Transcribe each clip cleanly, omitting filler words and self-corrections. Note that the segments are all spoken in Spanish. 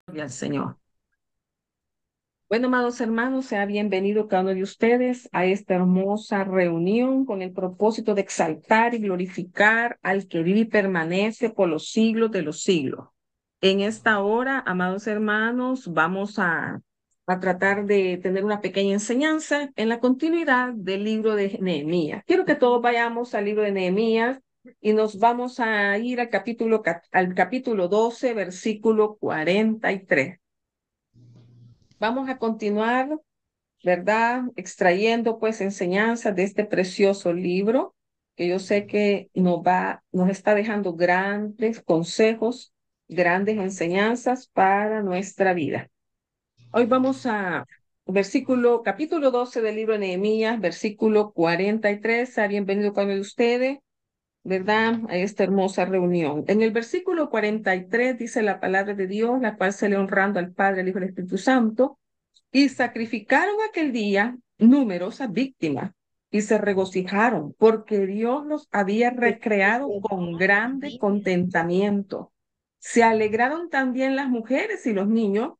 Gloria al Señor. Bueno, amados hermanos, sea bienvenido cada uno de ustedes a esta hermosa reunión con el propósito de exaltar y glorificar al que vive y permanece por los siglos de los siglos. En esta hora, amados hermanos, vamos a tratar de tener una pequeña enseñanza en la continuidad del libro de Nehemías. Quiero que todos vayamos al libro de Nehemías y nos vamos a ir al capítulo 12, versículo 43. Vamos a continuar, ¿verdad? Extrayendo pues enseñanzas de este precioso libro que yo sé que nos está dejando grandes consejos, grandes enseñanzas para nuestra vida. Hoy vamos a capítulo 12 del libro de Nehemías, versículo 43. Sea bienvenido cada uno de ustedes, ¿verdad? A esta hermosa reunión. En el versículo 43 dice la palabra de Dios, la cual se le honrando al Padre, al Hijo y al Espíritu Santo. Y sacrificaron aquel día numerosas víctimas y se regocijaron porque Dios los había recreado con grande contentamiento. Se alegraron también las mujeres y los niños,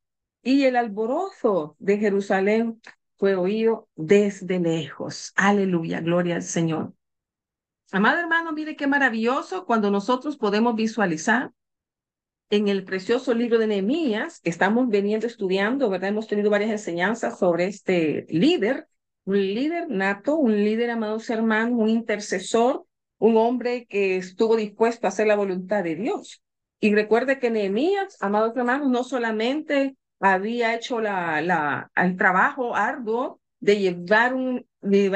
y el alborozo de Jerusalén fue oído desde lejos. Aleluya, gloria al Señor. Amado hermano, mire qué maravilloso cuando nosotros podemos visualizar en el precioso libro de Nehemías, que estamos veniendo estudiando, ¿verdad? Hemos tenido varias enseñanzas sobre este líder, un líder nato, un líder, amados hermanos, un intercesor, un hombre que estuvo dispuesto a hacer la voluntad de Dios. Y recuerde que Nehemías, amados hermanos, no solamente había hecho el trabajo arduo de llevar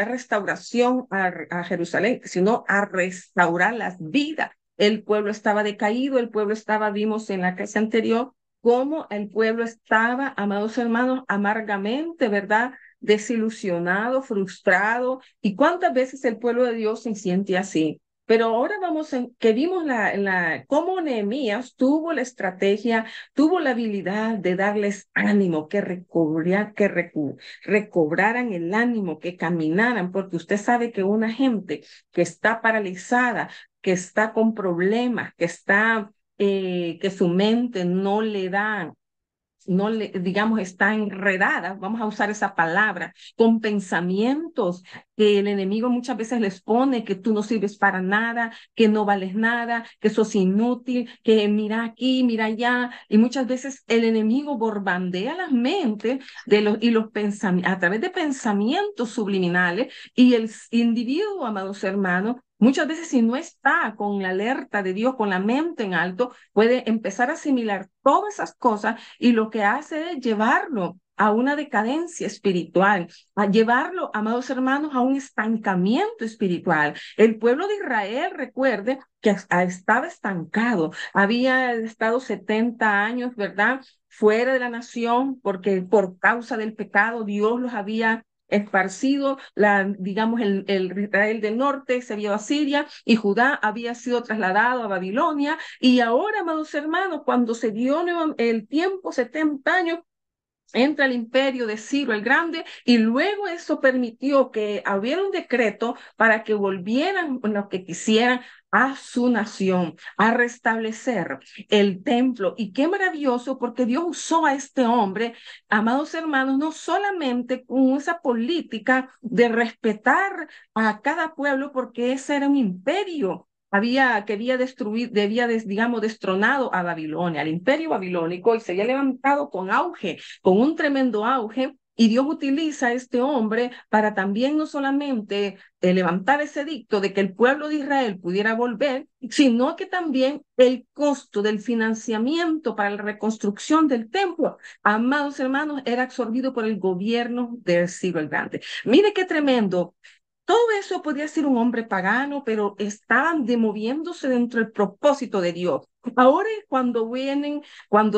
restauración a Jerusalén, sino a restaurar las vidas. El pueblo estaba decaído, el pueblo estaba, vimos en la clase anterior, cómo el pueblo estaba, amados hermanos, amargamente, ¿verdad? Desilusionado, frustrado. ¿Y cuántas veces el pueblo de Dios se siente así? Pero ahora que vimos cómo Nehemías tuvo la estrategia, tuvo la habilidad de darles ánimo, recobraran el ánimo, que caminaran, porque usted sabe que una gente que está paralizada, que está con problemas, que su mente no le da, no le, digamos, está enredada, vamos a usar esa palabra, con pensamientos que el enemigo muchas veces les pone, que tú no sirves para nada, que no vales nada, que sos inútil, que mira aquí, mira allá, y muchas veces el enemigo bombardea las mentes y los pensamientos, a través de pensamientos subliminales, y el individuo, amados hermanos, muchas veces si no está con la alerta de Dios, con la mente en alto, puede empezar a asimilar todas esas cosas y lo que hace es llevarlo a una decadencia espiritual, a llevarlo, amados hermanos, a un estancamiento espiritual. El pueblo de Israel, recuerde que estaba estancado, había estado 70 años, ¿verdad? Fuera de la nación, porque por causa del pecado Dios los había esparcido, digamos, el Israel del norte se había ido a Siria y Judá había sido trasladado a Babilonia. Y ahora, amados hermanos, cuando se dio el tiempo, 70 años, entra el imperio de Ciro el Grande y luego eso permitió que hubiera un decreto para que volvieran los que quisieran a su nación, a restablecer el templo. Y qué maravilloso porque Dios usó a este hombre, amados hermanos, no solamente con esa política de respetar a cada pueblo porque ese era un imperio que había destruido, digamos, destronado a Babilonia, al imperio babilónico, y se había levantado con auge, con un tremendo auge, y Dios utiliza a este hombre para también no solamente levantar ese edicto de que el pueblo de Israel pudiera volver, sino que también el costo del financiamiento para la reconstrucción del templo, amados hermanos, era absorbido por el gobierno del Ciro el Grande. Mire qué tremendo. Todo eso podía ser un hombre pagano, pero estaban moviéndose dentro del propósito de Dios. Ahora cuando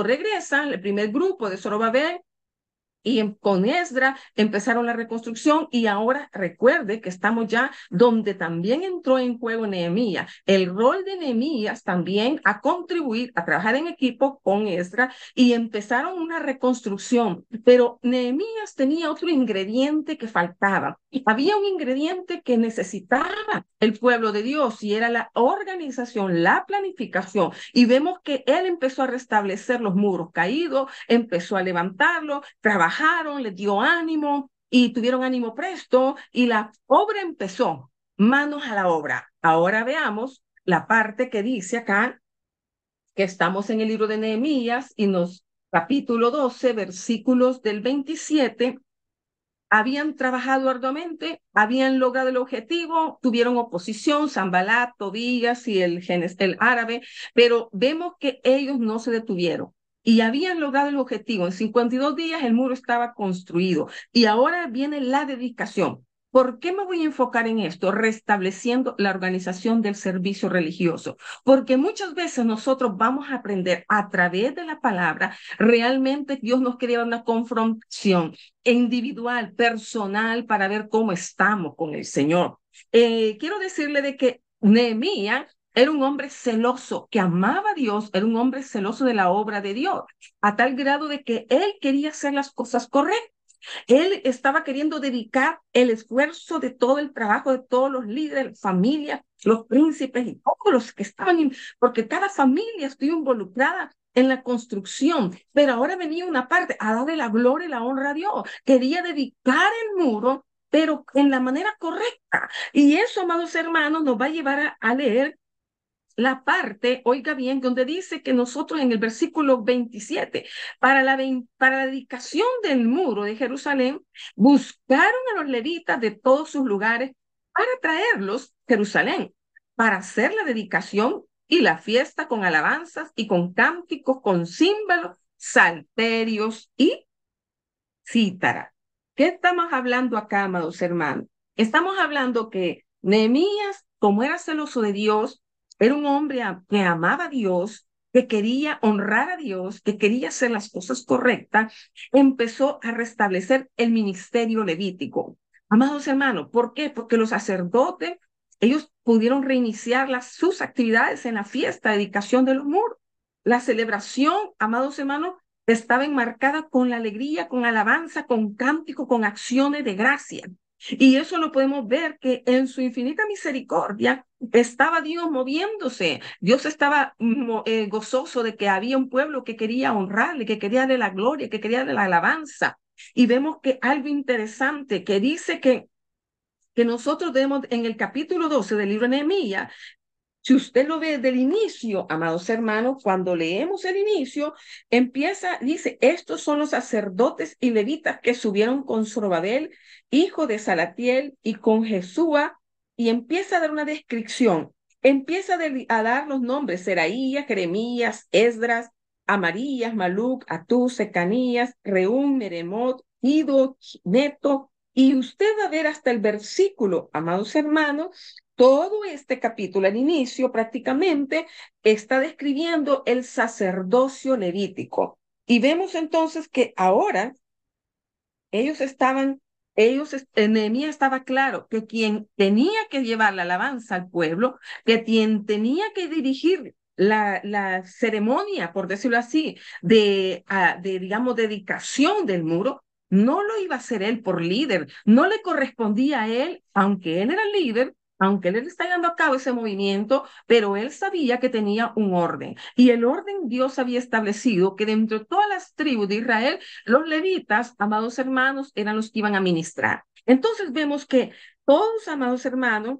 regresan, el primer grupo de Zorobabel, Y con Esdra empezaron la reconstrucción y ahora recuerde que estamos ya donde también entró en juego Nehemías. El rol de Nehemías también a contribuir, a trabajar en equipo con Esdra y empezaron una reconstrucción. Pero Nehemías tenía otro ingrediente que faltaba. Había un ingrediente que necesitaba el pueblo de Dios y era la organización, la planificación. Y vemos que él empezó a restablecer los muros caídos, empezó a levantarlos, trabajaron, les dio ánimo y tuvieron ánimo presto y la obra empezó. Manos a la obra. Ahora veamos la parte que dice acá, que estamos en el libro de Nehemías y nos capítulo 12, versículos del 27. Habían trabajado arduamente, habían logrado el objetivo, tuvieron oposición, Sanbalat, Tobías y el árabe, pero vemos que ellos no se detuvieron y habían logrado el objetivo. En 52 días el muro estaba construido y ahora viene la dedicación. ¿Por qué me voy a enfocar en esto? Restableciendo la organización del servicio religioso, porque muchas veces nosotros vamos a aprender a través de la palabra, realmente Dios nos quería una confrontación individual, personal, para ver cómo estamos con el Señor. Quiero decirle de que Nehemías era un hombre celoso, que amaba a Dios, era un hombre celoso de la obra de Dios, a tal grado de que él quería hacer las cosas correctas. Él estaba queriendo dedicar el esfuerzo de todo el trabajo de todos los líderes, familias, los príncipes y todos los que estaban, porque cada familia estuvo involucrada en la construcción, pero ahora venía una parte a darle la gloria y la honra a Dios. Quería dedicar el muro, pero en la manera correcta. Y eso, amados hermanos, nos va a llevar a leer la parte, oiga bien, donde dice que nosotros en el versículo 27, para la dedicación del muro de Jerusalén, buscaron a los levitas de todos sus lugares para traerlos a Jerusalén, para hacer la dedicación y la fiesta con alabanzas y con cánticos, con címbalos, salterios y cítara. ¿Qué estamos hablando acá, amados hermanos? Estamos hablando que Nehemías, como era celoso de Dios, era un hombre que amaba a Dios, que quería honrar a Dios, que quería hacer las cosas correctas, empezó a restablecer el ministerio levítico. Amados hermanos, ¿por qué? Porque los sacerdotes, ellos pudieron reiniciar sus actividades en la fiesta, dedicación de los muros. La celebración, amados hermanos, estaba enmarcada con la alegría, con alabanza, con cántico, con acciones de gracia. Y eso lo podemos ver que en su infinita misericordia estaba Dios moviéndose. Dios estaba gozoso de que había un pueblo que quería honrarle, que quería darle la gloria, que quería darle la alabanza. Y vemos que algo interesante que dice que nosotros debemos, en el capítulo 12 del libro de Nehemías, si usted lo ve del inicio, amados hermanos, cuando leemos el inicio, empieza, dice, estos son los sacerdotes y levitas que subieron con Zorobabel, hijo de Salatiel, y con Jesúa, y empieza a dar una descripción. Empieza a dar los nombres, Seraías, Jeremías, Esdras, Amarías, Maluc, Atú, Secanías, Reún, Meremot, Ido, Neto, y usted va a ver hasta el versículo, amados hermanos, todo este capítulo, al inicio prácticamente, está describiendo el sacerdocio levítico. Y vemos entonces que ahora Nehemías estaba claro que quien tenía que llevar la alabanza al pueblo, que quien tenía que dirigir la ceremonia, por decirlo así, digamos, dedicación del muro, no lo iba a hacer él por líder, no le correspondía a él, aunque él era el líder, aunque él está llevando a cabo ese movimiento, pero él sabía que tenía un orden. Y el orden Dios había establecido que dentro de todas las tribus de Israel, los levitas, amados hermanos, eran los que iban a ministrar. Entonces vemos que todos, amados hermanos,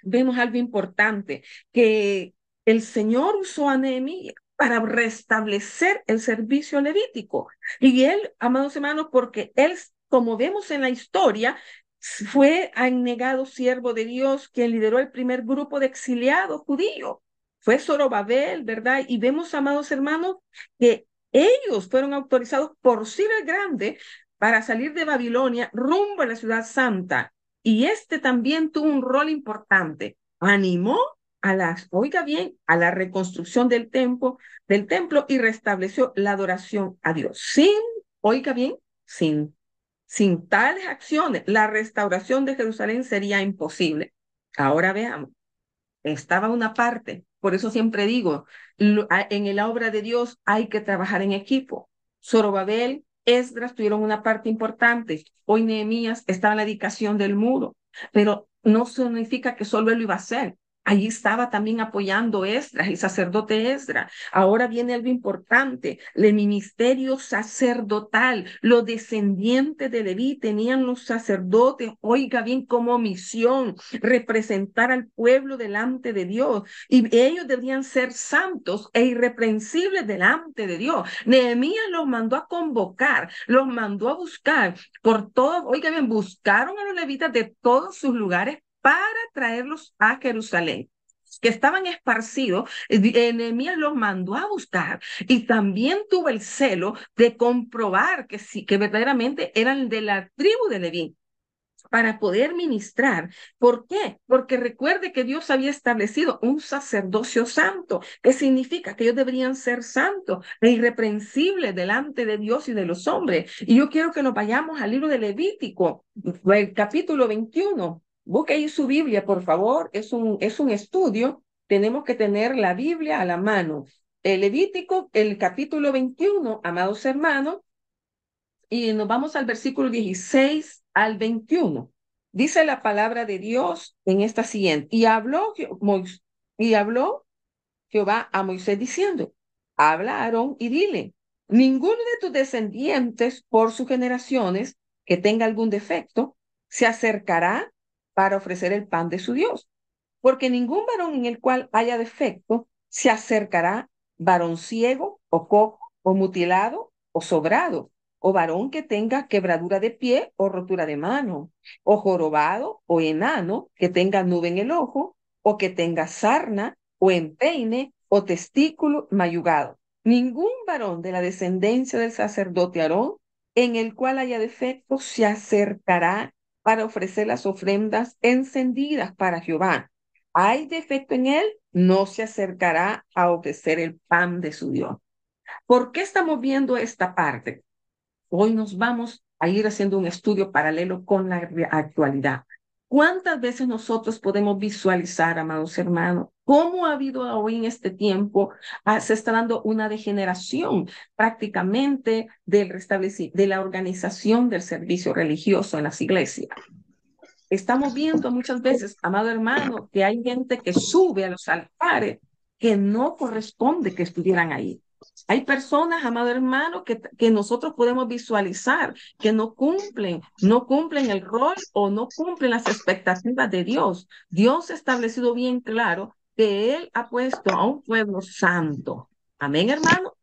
vemos algo importante, que el Señor usó a Nehemías para restablecer el servicio levítico. Y él, amados hermanos, porque él, como vemos en la historia, fue negado siervo de Dios, quien lideró el primer grupo de exiliados judíos. Fue Zorobabel, ¿verdad? Y vemos, amados hermanos, que ellos fueron autorizados por Ciro el Grande para salir de Babilonia rumbo a la ciudad santa. Y este también tuvo un rol importante. Animó oiga bien, a la reconstrucción del templo y restableció la adoración a Dios. Sin, oiga bien, Sin tales acciones, la restauración de Jerusalén sería imposible. Ahora veamos, estaba una parte, por eso siempre digo, en la obra de Dios hay que trabajar en equipo. Zorobabel, Esdras tuvieron una parte importante. Hoy Nehemías está en la dedicación del muro, pero no significa que solo él lo iba a hacer. Allí estaba también apoyando Esdras, el sacerdote Esdras. Ahora viene algo importante, el ministerio sacerdotal. Los descendientes de Leví tenían los sacerdotes, oiga bien, como misión, representar al pueblo delante de Dios. Y ellos debían ser santos e irreprensibles delante de Dios. Nehemías los mandó a convocar, los mandó a buscar por todo, oiga bien, buscaron a los levitas de todos sus lugares para traerlos a Jerusalén, que estaban esparcidos. Nehemías los mandó a buscar y también tuvo el celo de comprobar que sí, que verdaderamente eran de la tribu de Leví, para poder ministrar. ¿Por qué? Porque recuerde que Dios había establecido un sacerdocio santo, que significa que ellos deberían ser santos e irreprensibles delante de Dios y de los hombres. Y yo quiero que nos vayamos al libro de Levítico, el capítulo 21. Busque ahí su Biblia, por favor. Es un estudio. Tenemos que tener la Biblia a la mano. El Levítico, el capítulo 21, amados hermanos, y nos vamos al versículo 16 al 21. Dice la palabra de Dios en esta siguiente. Y habló Jehová a Moisés diciendo, habla a Aarón y dile, ninguno de tus descendientes por sus generaciones que tenga algún defecto se acercará para ofrecer el pan de su Dios, porque ningún varón en el cual haya defecto se acercará, varón ciego o cojo o mutilado o sobrado, o varón que tenga quebradura de pie o rotura de mano, o jorobado o enano que tenga nube en el ojo, o que tenga sarna o empeine o testículo mayugado. Ningún varón de la descendencia del sacerdote Aarón en el cual haya defecto se acercará para ofrecer las ofrendas encendidas para Jehová. Hay defecto en él, no se acercará a ofrecer el pan de su Dios. ¿Por qué estamos viendo esta parte? Hoy nos vamos a ir haciendo un estudio paralelo con la actualidad. ¿Cuántas veces nosotros podemos visualizar, amados hermanos, cómo ha habido hoy en este tiempo, se está dando una degeneración prácticamente de la organización del servicio religioso en las iglesias? Estamos viendo muchas veces, amado hermano, que hay gente que sube a los altares que no corresponde que estuvieran ahí. Hay personas, amado hermano, que nosotros podemos visualizar que no cumplen el rol o no cumplen las expectativas de Dios. Dios ha establecido bien claro que Él ha puesto a un pueblo santo. Amén, hermano.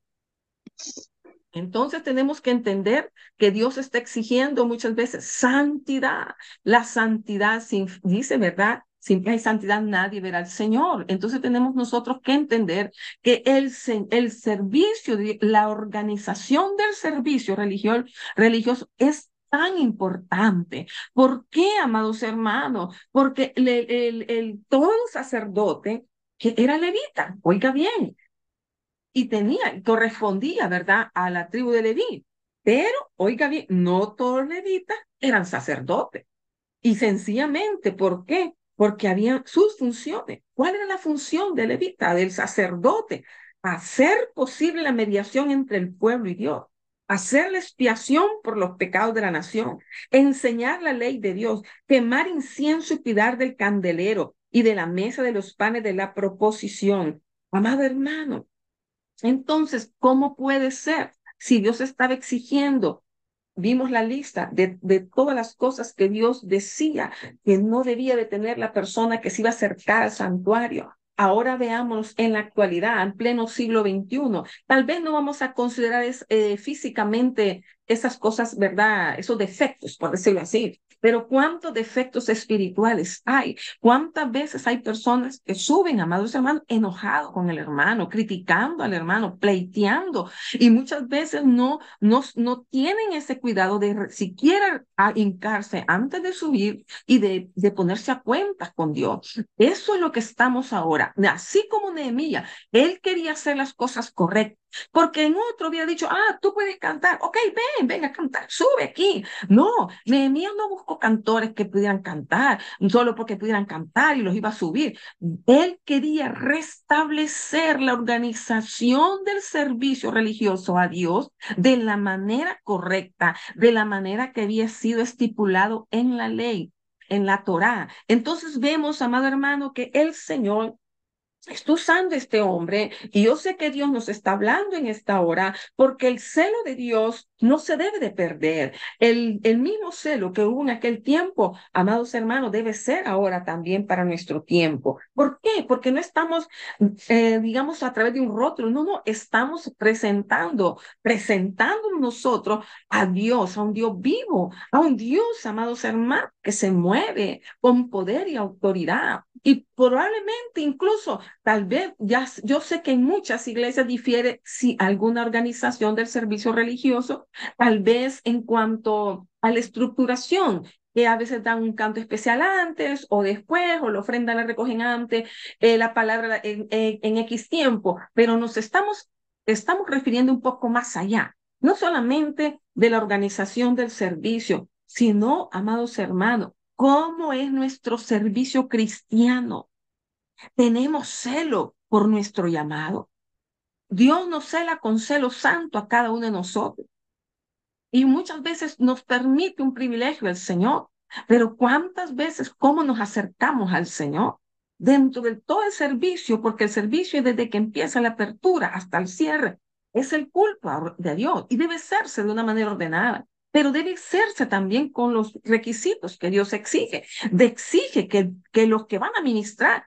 Entonces tenemos que entender que Dios está exigiendo muchas veces santidad. La santidad, dice, ¿verdad? Sin que hay santidad nadie verá al Señor. Entonces tenemos nosotros que entender que el servicio, la organización del servicio religioso es tan importante. ¿Por qué, amados hermanos? Porque todo sacerdote que era levita, oiga bien, y correspondía, ¿verdad?, a la tribu de Leví. Pero, oiga bien, no todos los levitas eran sacerdotes. Y sencillamente, ¿por qué? Porque había sus funciones. ¿Cuál era la función del levita, del sacerdote? Hacer posible la mediación entre el pueblo y Dios, hacer la expiación por los pecados de la nación, enseñar la ley de Dios, quemar incienso y cuidar del candelero y de la mesa de los panes de la proposición. Amado hermano, entonces, ¿cómo puede ser si Dios estaba exigiendo? Vimos la lista de todas las cosas que Dios decía que no debía de tener la persona que se iba a acercar al santuario. Ahora veamos en la actualidad, en pleno siglo XXI. Tal vez no vamos a considerar físicamente esas cosas, ¿verdad? Esos defectos, por decirlo así. Pero ¿cuántos defectos espirituales hay? ¿Cuántas veces hay personas que suben, amados hermanos, enojados con el hermano, criticando al hermano, pleiteando? Y muchas veces no tienen ese cuidado de siquiera hincarse antes de subir y de ponerse a cuentas con Dios. Eso es lo que estamos ahora. Así como Nehemías, él quería hacer las cosas correctas. porque en otro había dicho, tú puedes cantar, ok, ven a cantar, sube aquí. No, Nehemías no buscó cantores que pudieran cantar, solo porque pudieran cantar y los iba a subir. Él quería restablecer la organización del servicio religioso a Dios de la manera correcta, de la manera que había sido estipulado en la ley, en la Torá. Entonces vemos, amado hermano, que el Señor está usando este hombre y yo sé que Dios nos está hablando en esta hora porque el celo de Dios no se debe de perder. El mismo celo que hubo en aquel tiempo, amados hermanos, debe ser ahora también para nuestro tiempo. ¿Por qué? Porque no estamos, digamos, a través de un rótulo, no, estamos presentando nosotros a Dios, a un Dios vivo, a un Dios, amados hermanos, que se mueve con poder y autoridad. Y probablemente incluso tal vez, yo sé que en muchas iglesias difiere si alguna organización del servicio religioso, tal vez en cuanto a la estructuración, que a veces dan un canto especial antes o después, o la ofrenda la recogen antes, la palabra en X tiempo, pero estamos refiriendo un poco más allá, no solamente de la organización del servicio, sino, amados hermanos, cómo es nuestro servicio cristiano. Tenemos celo por nuestro llamado. Dios nos cela con celo santo a cada uno de nosotros. Y muchas veces nos permite un privilegio el Señor. Pero ¿cuántas veces cómo nos acercamos al Señor? Dentro de todo el servicio, porque el servicio es desde que empieza la apertura hasta el cierre, es el culto de Dios y debe serse de una manera ordenada. Pero debe serse también con los requisitos que Dios exige. Exige que los que van a ministrar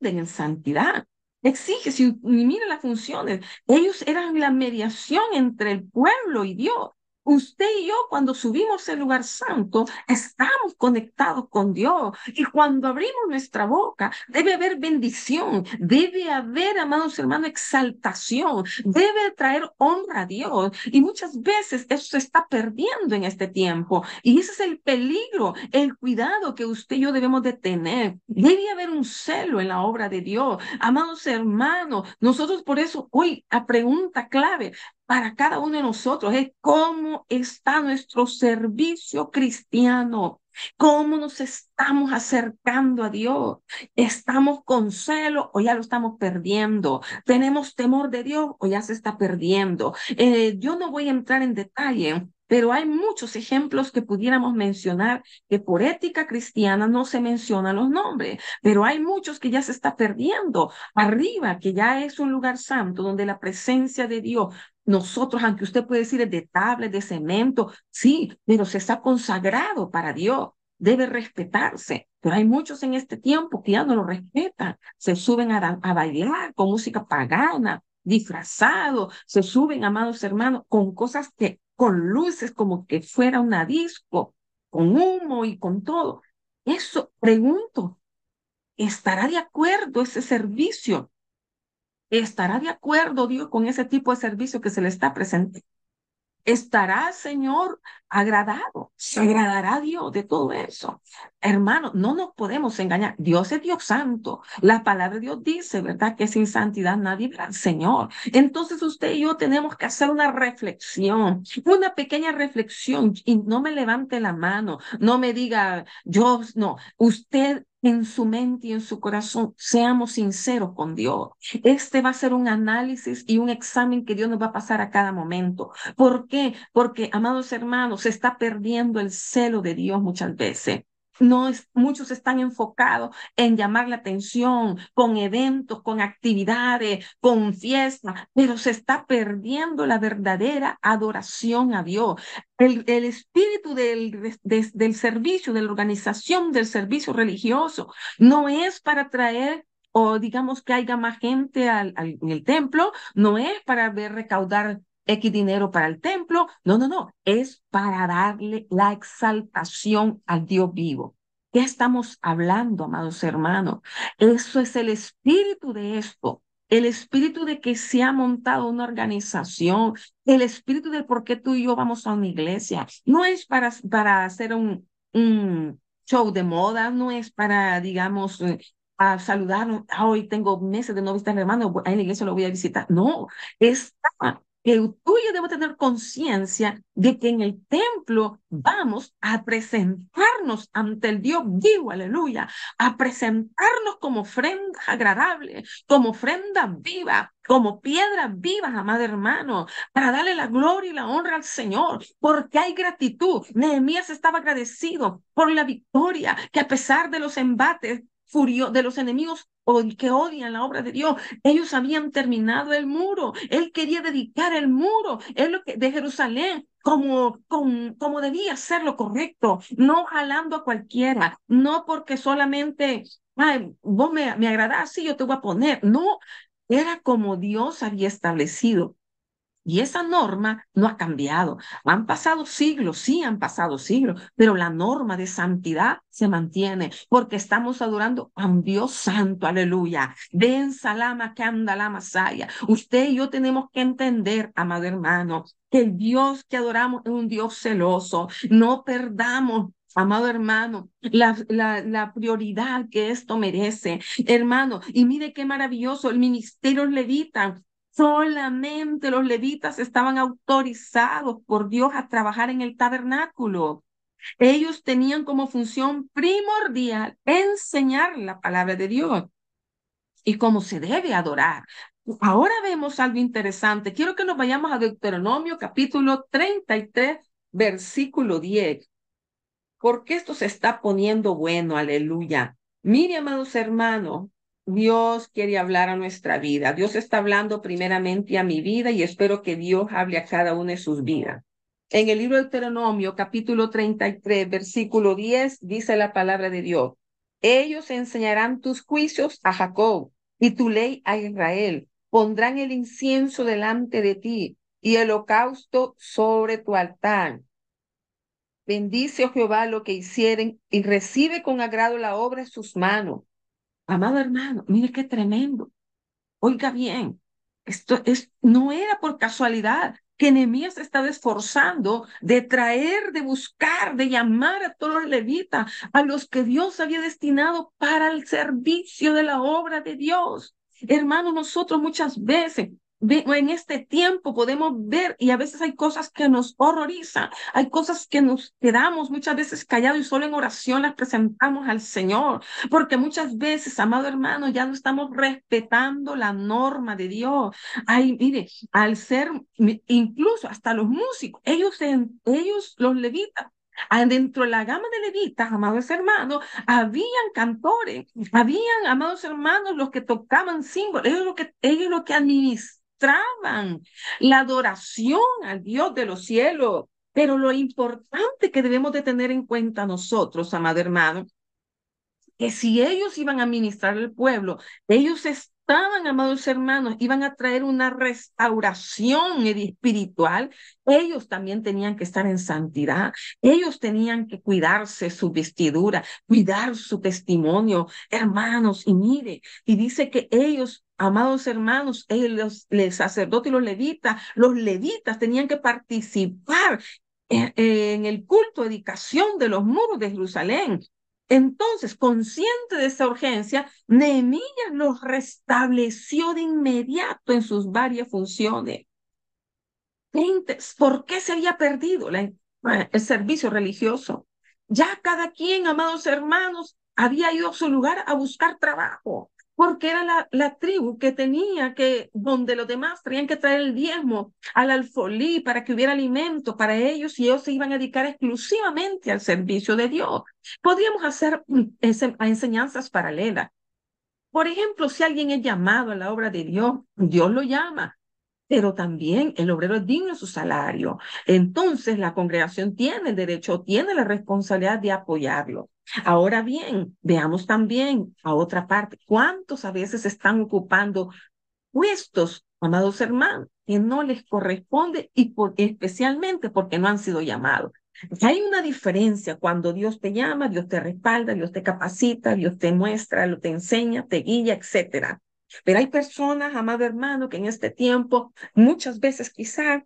en santidad. Exige, si mira las funciones, ellos eran la mediación entre el pueblo y Dios. Usted y yo, cuando subimos al lugar santo, estamos conectados con Dios. Y cuando abrimos nuestra boca, debe haber bendición, debe haber, amados hermanos, exaltación, debe traer honra a Dios. Y muchas veces eso se está perdiendo en este tiempo. Y ese es el peligro, el cuidado que usted y yo debemos de tener. Debe haber un celo en la obra de Dios. Amados hermanos, nosotros por eso hoy la pregunta clave para cada uno de nosotros es cómo está nuestro servicio cristiano, cómo nos estamos acercando a Dios. ¿Estamos con celo o ya lo estamos perdiendo? ¿Tenemos temor de Dios o ya se está perdiendo? Yo no voy a entrar en detalle, pero hay muchos ejemplos que pudiéramos mencionar que por ética cristiana no se mencionan los nombres, pero hay muchos que ya se está perdiendo. Arriba, que ya es un lugar santo donde la presencia de Dios, nosotros, aunque usted puede decir es de tablas, de cemento, sí, pero se está consagrado para Dios. Debe respetarse, pero hay muchos en este tiempo que ya no lo respetan. Se suben a bailar con música pagana, disfrazados, se suben, amados hermanos, con cosas que, con luces como que fuera una disco, con humo y con todo. Eso, pregunto, ¿estará de acuerdo ese servicio? ¿Estará de acuerdo Dios con ese tipo de servicio que se le está presentando? ¿Estará, Señor, agradado? ¿Se agradará a Dios de todo eso? Hermano, no nos podemos engañar. Dios es Dios santo. La palabra de Dios dice, ¿verdad? Que sin santidad nadie verá al Señor. Entonces usted y yo tenemos que hacer una pequeña reflexión y no me levante la mano, no me diga, yo, no, usted en su mente y en su corazón, seamos sinceros con Dios. Este va a ser un análisis y un examen que Dios nos va a pasar a cada momento. ¿Por qué? Porque, amados hermanos, se está perdiendo el celo de Dios muchas veces. Muchos están enfocados en llamar la atención con eventos, con actividades, con fiestas, pero se está perdiendo la verdadera adoración a Dios. El espíritu del servicio, de la organización del servicio religioso, no es para traer o digamos que haya más gente en el templo, no es para ver recaudar X dinero para el templo, no, es para darle la exaltación al Dios vivo. ¿Qué estamos hablando, amados hermanos? Eso es el espíritu de esto, el espíritu de que se ha montado una organización, el espíritu de por qué tú y yo vamos a una iglesia. No es para hacer un show de moda, no es para, digamos, a saludarnos. Hoy tengo meses de no visitar al hermano, ahí en la iglesia lo voy a visitar. No, está que tú y yo debemos tener conciencia de que en el templo vamos a presentarnos ante el Dios vivo, aleluya, a presentarnos como ofrenda agradable, como ofrenda viva, como piedras vivas, amado hermano, para darle la gloria y la honra al Señor, porque hay gratitud. Nehemías estaba agradecido por la victoria, que a pesar de los embates de los enemigos que odian la obra de Dios, ellos habían terminado el muro. Él quería dedicar el muro de Jerusalén como debía ser lo correcto, no jalando a cualquiera, no porque solamente, ay, vos me agradás, sí, yo te voy a poner. No, era como Dios había establecido. Y esa norma no ha cambiado. Han pasado siglos, sí han pasado siglos, pero la norma de santidad se mantiene porque estamos adorando a un Dios santo, aleluya. Den salama que anda la masaya. Usted y yo tenemos que entender, amado hermano, que el Dios que adoramos es un Dios celoso. No perdamos, amado hermano, la prioridad que esto merece, hermano. Y mire qué maravilloso el ministerio levita. Solamente los levitas estaban autorizados por Dios a trabajar en el tabernáculo. Ellos tenían como función primordial enseñar la palabra de Dios y cómo se debe adorar. Ahora vemos algo interesante. Quiero que nos vayamos a Deuteronomio capítulo 33, versículo 10, porque esto se está poniendo bueno, aleluya. Mire, amados hermanos, Dios quiere hablar a nuestra vida. Dios está hablando primeramente a mi vida y espero que Dios hable a cada una de sus vidas. En el libro de Deuteronomio, capítulo 33, versículo 10, dice la palabra de Dios. Ellos enseñarán tus juicios a Jacob y tu ley a Israel. Pondrán el incienso delante de ti y el holocausto sobre tu altar. Bendice, oh Jehová, lo que hicieren y recibe con agrado la obra de sus manos. Amado hermano, mire qué tremendo. Oiga bien, no era por casualidad que Nehemías estaba esforzando de traer, de buscar, de llamar a todos los levitas, a los que Dios había destinado para el servicio de la obra de Dios. Hermanos, nosotros muchas veces en este tiempo podemos ver y a veces hay cosas que nos horrorizan, hay cosas que nos quedamos muchas veces callados y solo en oración las presentamos al Señor, porque muchas veces, amado hermano, ya no estamos respetando la norma de Dios. Ay, mire, al ser, incluso hasta los músicos, ellos los levitas, dentro de la gama de levitas, amados hermanos, habían cantores, habían, amados hermanos, los que tocaban símbolos, ellos lo que administraban la adoración al Dios de los cielos. Pero lo importante que debemos de tener en cuenta nosotros, amado hermano, que si ellos iban a ministrar al pueblo, ellos estaban, amados hermanos, iban a traer una restauración espiritual, ellos también tenían que estar en santidad, ellos tenían que cuidarse su vestidura, cuidar su testimonio, hermanos, y mire, y dice que ellos, amados hermanos, los sacerdotes y los levitas tenían que participar en el culto, dedicación de los muros de Jerusalén. Entonces, consciente de esa urgencia, Nehemías los restableció de inmediato en sus varias funciones. ¿Por qué se había perdido el servicio religioso? Ya cada quien, amados hermanos, había ido a su lugar a buscar trabajo, porque era la tribu que donde los demás tenían que traer el diezmo al alfolí para que hubiera alimento para ellos y ellos se iban a dedicar exclusivamente al servicio de Dios. Podríamos hacer enseñanzas paralelas. Por ejemplo, si alguien es llamado a la obra de Dios, Dios lo llama, pero también el obrero es digno de su salario. Entonces, la congregación tiene el derecho, tiene la responsabilidad de apoyarlo. Ahora bien, veamos también a otra parte, ¿cuántos a veces están ocupando puestos, amados hermanos, que no les corresponde y especialmente porque no han sido llamados? Hay una diferencia cuando Dios te llama, Dios te respalda, Dios te capacita, Dios te muestra, lo te enseña, te guía, etcétera. Pero hay personas, amado hermano, que en este tiempo, muchas veces quizá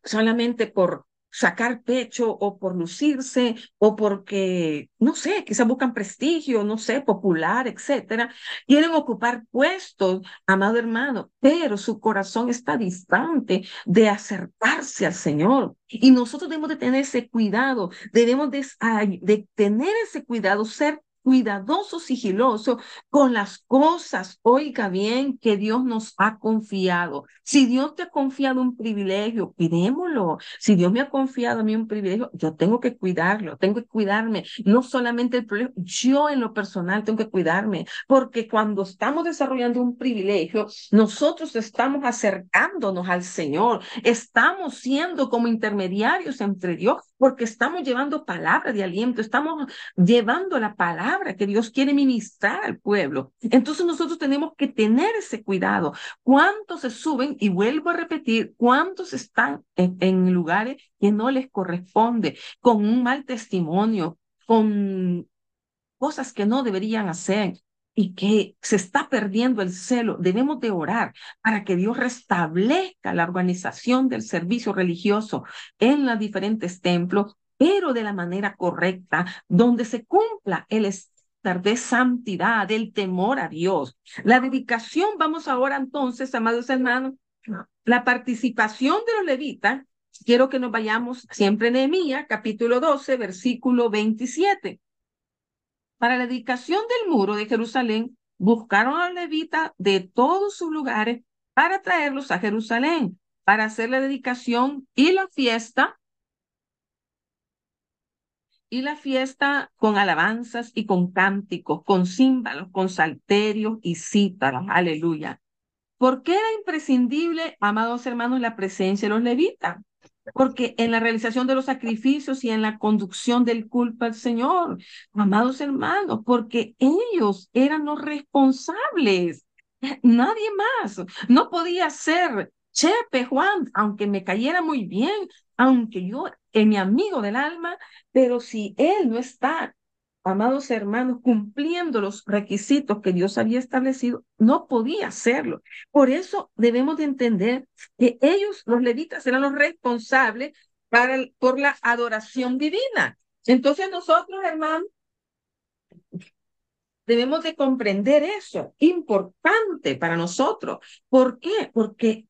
solamente por sacar pecho o por lucirse o porque, no sé, quizás buscan prestigio, no sé, popular, etcétera. Quieren ocupar puestos, amado hermano, pero su corazón está distante de acercarse al Señor. Y nosotros debemos de tener ese cuidado, debemos de tener ese cuidado, ser cuidadosos, sigilosos con las cosas, oiga bien, que Dios nos ha confiado. Si Dios te ha confiado un privilegio, cuidémoslo. Si Dios me ha confiado a mí un privilegio, yo tengo que cuidarlo, tengo que cuidarme. No solamente el privilegio, yo en lo personal tengo que cuidarme, porque cuando estamos desarrollando un privilegio, nosotros estamos acercándonos al Señor, estamos siendo como intermediarios entre Dios, porque estamos llevando palabra de aliento, estamos llevando la palabra que Dios quiere ministrar al pueblo. Entonces nosotros tenemos que tener ese cuidado. ¿Cuántos se suben? Y vuelvo a repetir, ¿cuántos están en lugares que no les corresponde, con un mal testimonio, con cosas que no deberían hacer? Y que se está perdiendo el celo? Debemos de orar para que Dios restablezca la organización del servicio religioso en los diferentes templos, pero de la manera correcta, donde se cumpla el estándar de santidad, del temor a Dios. La dedicación, vamos ahora entonces, amados hermanos, la participación de los levitas. Quiero que nos vayamos siempre en Nehemías, capítulo 12, versículo 27. Para la dedicación del muro de Jerusalén, buscaron a los levitas de todos sus lugares para traerlos a Jerusalén, para hacer la dedicación y la fiesta con alabanzas y con cánticos, con címbalos, con salterios y cítaras. Aleluya. ¿Por qué era imprescindible, amados hermanos, la presencia de los levitas? Porque en la realización de los sacrificios y en la conducción del culto al Señor, amados hermanos, porque ellos eran los responsables, nadie más. No podía ser Chepe Juan, aunque me cayera muy bien, aunque yo es mi amigo del alma, pero si él no está, amados hermanos, cumpliendo los requisitos que Dios había establecido, no podía hacerlo. Por eso debemos de entender que ellos, los levitas, eran los responsables por la adoración divina. Entonces nosotros, hermanos, debemos de comprender eso, importante para nosotros. ¿Por qué? Porque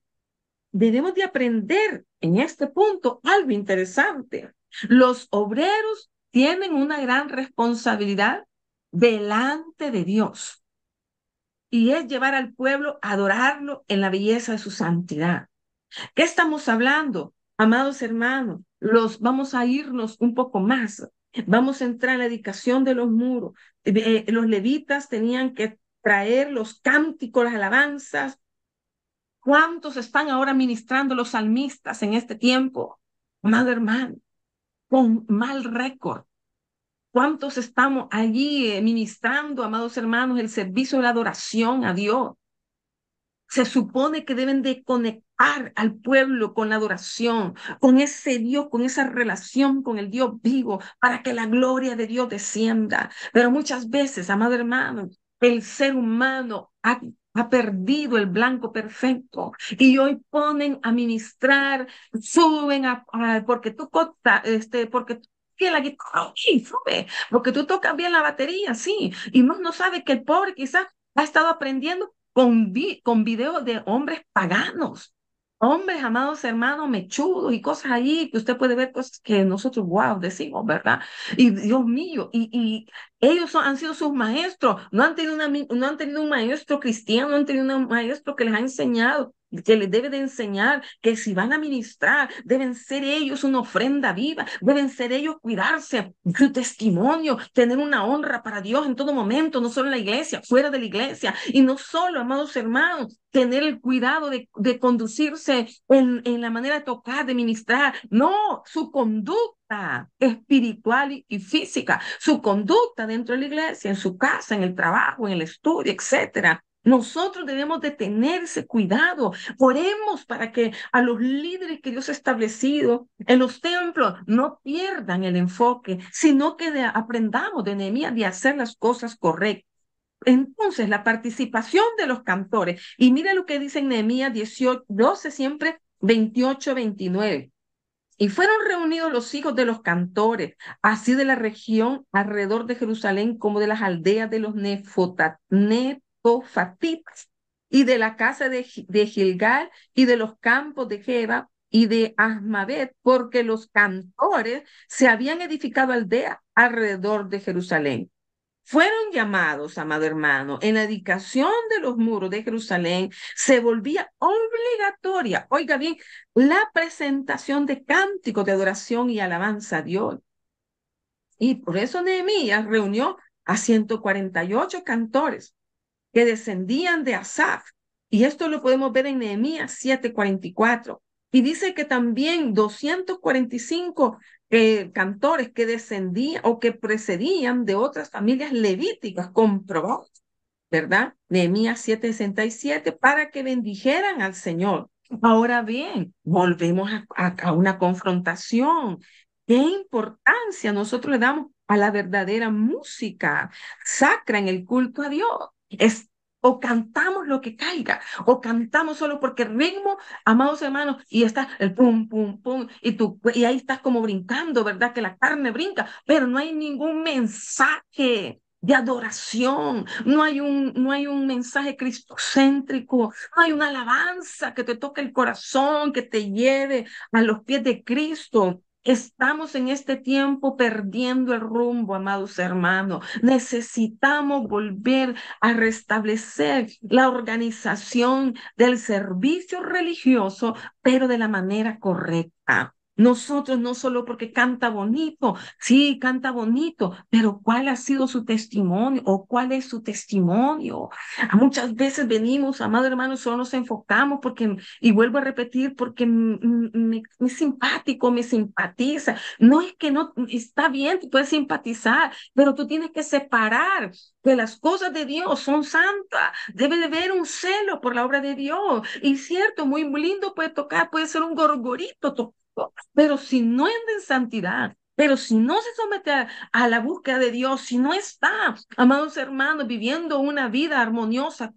debemos de aprender en este punto algo interesante. Los obreros tienen una gran responsabilidad delante de Dios y es llevar al pueblo a adorarlo en la belleza de su santidad. ¿Qué estamos hablando? Amados hermanos, vamos a irnos un poco más. Vamos a entrar en la dedicación de los muros. Los levitas tenían que traer los cánticos, las alabanzas. ¿Cuántos están ahora ministrando los salmistas en este tiempo? Amado hermano, con mal récord. ¿Cuántos estamos allí ministrando, amados hermanos, el servicio de la adoración a Dios? Se supone que deben de conectar al pueblo con la adoración, con ese Dios, con esa relación con el Dios vivo, para que la gloria de Dios descienda. Pero muchas veces, amado hermano, el ser humano ha perdido el blanco perfecto y hoy ponen a ministrar, suben porque tú porque que la guitarra, sí, sube, porque tú tocas bien la batería, sí, y no sabe que el pobre quizás ha estado aprendiendo con videos de hombres paganos, hombres, amados hermanos, mechudos y cosas ahí que usted puede ver cosas que nosotros, wow, decimos, ¿verdad? Y Dios mío, y ellos han sido sus maestros, no han tenido un maestro cristiano, no han tenido un maestro que les ha enseñado, que les debe de enseñar que si van a ministrar, deben ser ellos una ofrenda viva, deben ser ellos cuidarse, su testimonio, tener una honra para Dios en todo momento, no solo en la iglesia, fuera de la iglesia, y no solo, amados hermanos, tener el cuidado de conducirse en la manera de tocar, de ministrar, no, su conducta espiritual y física, su conducta dentro de la iglesia, en su casa, en el trabajo, en el estudio, etcétera. Nosotros debemos de tener ese cuidado. Oremos para que a los líderes que Dios ha establecido en los templos no pierdan el enfoque, sino que aprendamos de Nehemías de hacer las cosas correctas. Entonces, la participación de los cantores, y mira lo que dice en Nehemías 18, 12, siempre 28, 29. Y fueron reunidos los hijos de los cantores, así de la región alrededor de Jerusalén como de las aldeas de los netofatitas, y de la casa de Gilgal, y de los campos de Geba, y de Asmavet, porque los cantores se habían edificado aldeas alrededor de Jerusalén. Fueron llamados, amado hermano, en la edificación de los muros de Jerusalén se volvía obligatoria, oiga bien, la presentación de cánticos de adoración y alabanza a Dios. Y por eso Nehemías reunió a 148 cantores que descendían de Asaf. Y esto lo podemos ver en Nehemías 7:44. Y dice que también 245 cantores que descendían o que precedían de otras familias levíticas, comprobados, ¿verdad? Nehemías 7:67, para que bendijeran al Señor. Ahora bien, volvemos a una confrontación. ¿Qué importancia nosotros le damos a la verdadera música sacra en el culto a Dios? Es o cantamos lo que caiga, o cantamos solo porque el ritmo, amados hermanos, y está el pum, pum, pum, y ahí estás como brincando, ¿verdad? Que la carne brinca, pero no hay ningún mensaje de adoración, no hay un mensaje cristocéntrico, no hay una alabanza que te toque el corazón, que te lleve a los pies de Cristo. Estamos en este tiempo perdiendo el rumbo, amados hermanos. Necesitamos volver a restablecer la organización del servicio religioso, pero de la manera correcta. Nosotros no solo porque canta bonito, sí, canta bonito, pero ¿cuál ha sido su testimonio o cuál es su testimonio? Muchas veces venimos, amado hermano, solo nos enfocamos porque, y vuelvo a repetir, porque me es simpático, me simpatiza. No es que no, está bien, tú puedes simpatizar, pero tú tienes que separar que las cosas de Dios son santas. Debe de haber un celo por la obra de Dios. Y cierto, muy lindo puede tocar, puede ser un gorgorito tocado, pero si no anda en santidad, pero si no se somete a la búsqueda de Dios, si no está, amados hermanos, viviendo una vida armoniosa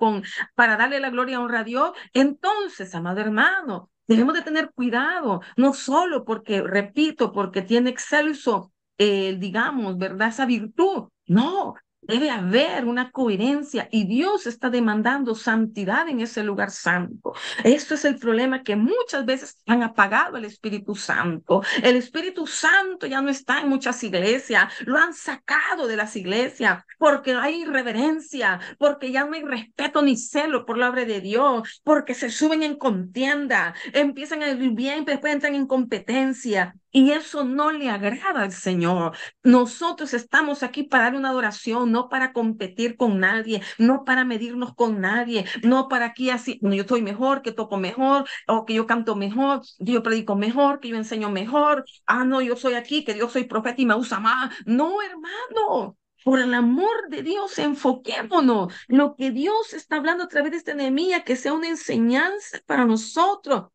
para darle la gloria y honra a Dios, entonces, amado hermano, debemos de tener cuidado, no solo porque, repito, porque tiene excelso, digamos, ¿verdad? Esa virtud. No, debe haber una coherencia y Dios está demandando santidad en ese lugar santo. Esto es el problema, que muchas veces han apagado el Espíritu Santo. El Espíritu Santo ya no está en muchas iglesias, lo han sacado de las iglesias porque hay irreverencia, porque ya no hay respeto ni celo por la obra de Dios, porque se suben en contienda, empiezan a vivir bien, pero después entran en competencia. Y eso no le agrada al Señor. Nosotros estamos aquí para dar una adoración, no para competir con nadie, no para medirnos con nadie, no para aquí así, no, yo soy mejor, que toco mejor, o que yo canto mejor, que yo predico mejor, que yo enseño mejor. Ah, no, yo soy aquí, que Dios soy profeta y me usa más. No, hermano. Por el amor de Dios, enfoquémonos. Lo que Dios está hablando a través de esta Nehemías, que sea una enseñanza para nosotros.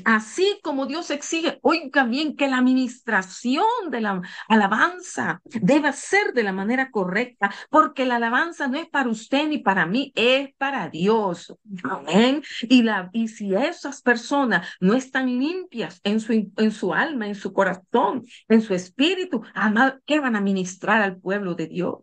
Así como Dios exige, oiga bien, que la administración de la alabanza debe ser de la manera correcta, porque la alabanza no es para usted ni para mí, es para Dios. Amén. Y si esas personas no están limpias en su alma, en su corazón, en su espíritu, amado, ¿qué van a ministrar al pueblo de Dios?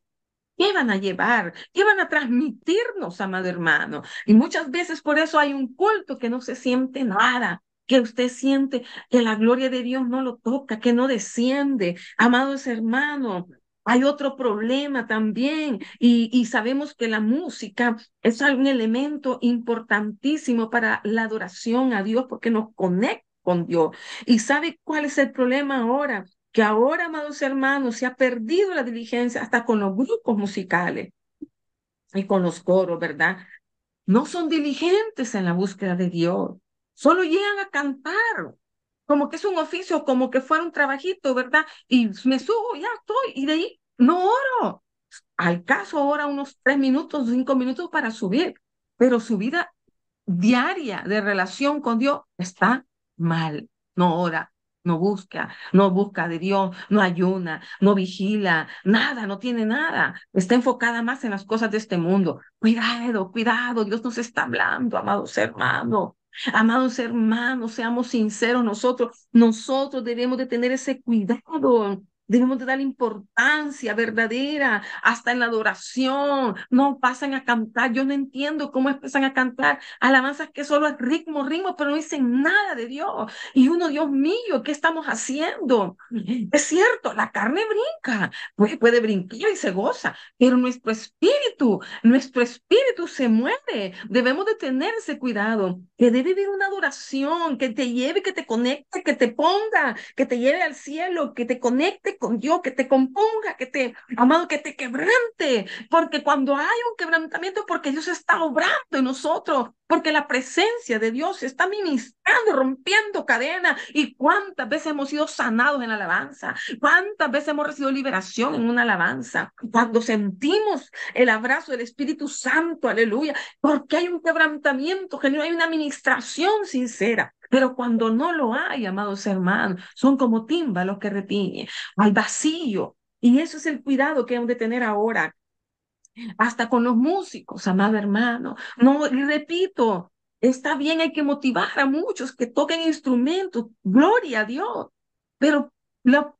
¿Qué van a llevar? ¿Qué van a transmitirnos, amado hermano? Y muchas veces por eso hay un culto que no se siente nada, que usted siente que la gloria de Dios no lo toca, que no desciende. Amados hermanos, hay otro problema también, y sabemos que la música es un elemento importantísimo para la adoración a Dios porque nos conecta con Dios. ¿Y sabe cuál es el problema ahora? Que ahora, amados hermanos, se ha perdido la diligencia hasta con los grupos musicales y con los coros, ¿verdad? No son diligentes en la búsqueda de Dios, solo llegan a cantar, como que es un oficio, como que fuera un trabajito, ¿verdad? Y me subo, ya estoy, y de ahí no oro. Al caso ahora unos 3 minutos, 5 minutos para subir, pero su vida diaria de relación con Dios está mal. No ora, no busca de Dios, no ayuna, no vigila, nada, no tiene nada. Está enfocada más en las cosas de este mundo. Cuidado, cuidado, Dios nos está hablando, amados hermanos. Amados hermanos, seamos sinceros nosotros debemos de tener ese cuidado. Debemos de dar importancia verdadera hasta en la adoración. No pasan a cantar. Yo no entiendo cómo empiezan a cantar alabanzas que solo es ritmo, pero no dicen nada de Dios. Y uno, Dios mío, ¿qué estamos haciendo? Es cierto, la carne brinca, puede brincar y se goza, pero nuestro espíritu se mueve. Debemos de tener ese cuidado, que debe haber una adoración que te lleve, que te conecte, que te ponga, que te lleve al cielo, que te conecte con Dios, que te componga, amado, que te quebrante, porque cuando hay un quebrantamiento, porque Dios está obrando en nosotros, porque la presencia de Dios está ministrando, rompiendo cadenas. ¿Y cuántas veces hemos sido sanados en la alabanza? ¿Cuántas veces hemos recibido liberación en una alabanza? Cuando sentimos el abrazo del Espíritu Santo, aleluya, porque hay un quebrantamiento genuino, hay una administración sincera. Pero cuando no lo hay, amados hermanos, son como tímbalos que retiñen, hay vacío. Y eso es el cuidado que hemos de tener ahora, hasta con los músicos, amado hermano. No, y repito, está bien, hay que motivar a muchos que toquen instrumentos, gloria a Dios, pero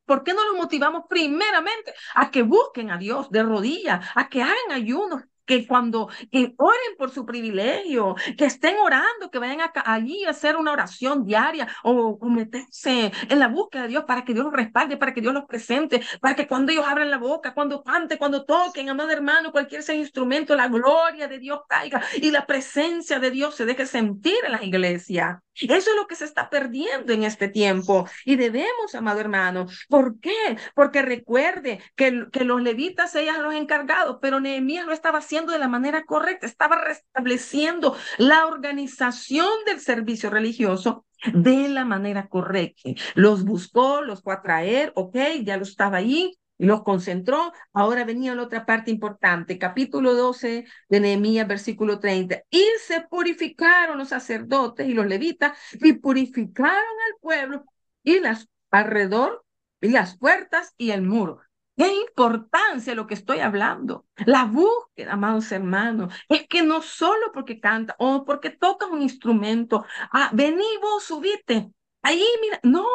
¿por qué no los motivamos primeramente a que busquen a Dios de rodillas, a que hagan ayunos? Que oren por su privilegio, que estén orando, que vayan allí a hacer una oración diaria o meterse en la búsqueda de Dios para que Dios los respalde, para que Dios los presente, para que cuando ellos abran la boca, cuando canten, cuando toquen, amado hermano, cualquier sea instrumento, la gloria de Dios caiga y la presencia de Dios se deje sentir en las iglesias. Eso es lo que se está perdiendo en este tiempo y debemos, amado hermano. ¿Por qué? Porque recuerde que los levitas, ellas los encargados, pero Nehemías lo estaba haciendo de la manera correcta, estaba restableciendo la organización del servicio religioso de la manera correcta. Los buscó, los fue a traer, ok, ya lo estaba ahí, y los concentró. Ahora venía la otra parte importante, capítulo 12 de Nehemías, versículo 30. Y se purificaron los sacerdotes y los levitas y purificaron al pueblo y las alrededor y las puertas y el muro. Qué importancia lo que estoy hablando. La búsqueda, amados hermanos, es que no solo porque canta o porque toca un instrumento, vení vos, subite, ahí mira, no,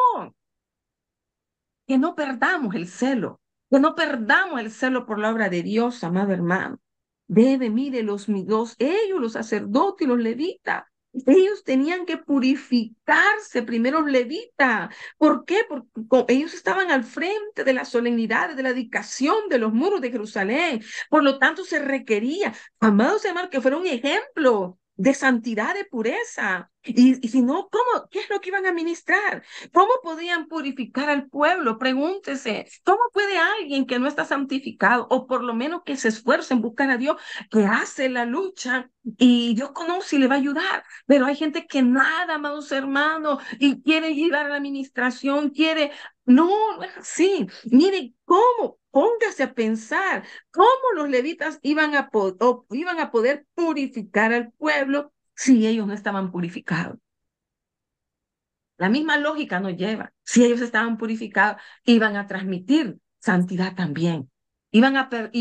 que no perdamos el celo, que no perdamos el celo por la obra de Dios, amado hermano. Mire, ellos, los sacerdotes y los levitas, ellos tenían que purificarse primero los levitas. ¿Por qué? Porque ellos estaban al frente de las solemnidades, de la dedicación de los muros de Jerusalén. Por lo tanto, se requería, amados hermanos, que fuera un ejemplo de santidad, de pureza. Y si no, ¿cómo? ¿Qué es lo que iban a ministrar? ¿Cómo podían purificar al pueblo? Pregúntese, ¿cómo puede alguien que no está santificado, o por lo menos que se esfuerce en buscar a Dios, que hace la lucha y Dios conoce y le va a ayudar? Pero hay gente que nada, amados hermanos, y quiere llevar a la administración, no es así. Mire, ¿cómo? Póngase a pensar cómo los levitas iban a poder purificar al pueblo si ellos no estaban purificados. La misma lógica nos lleva. Si ellos estaban purificados, iban a transmitir santidad también. Y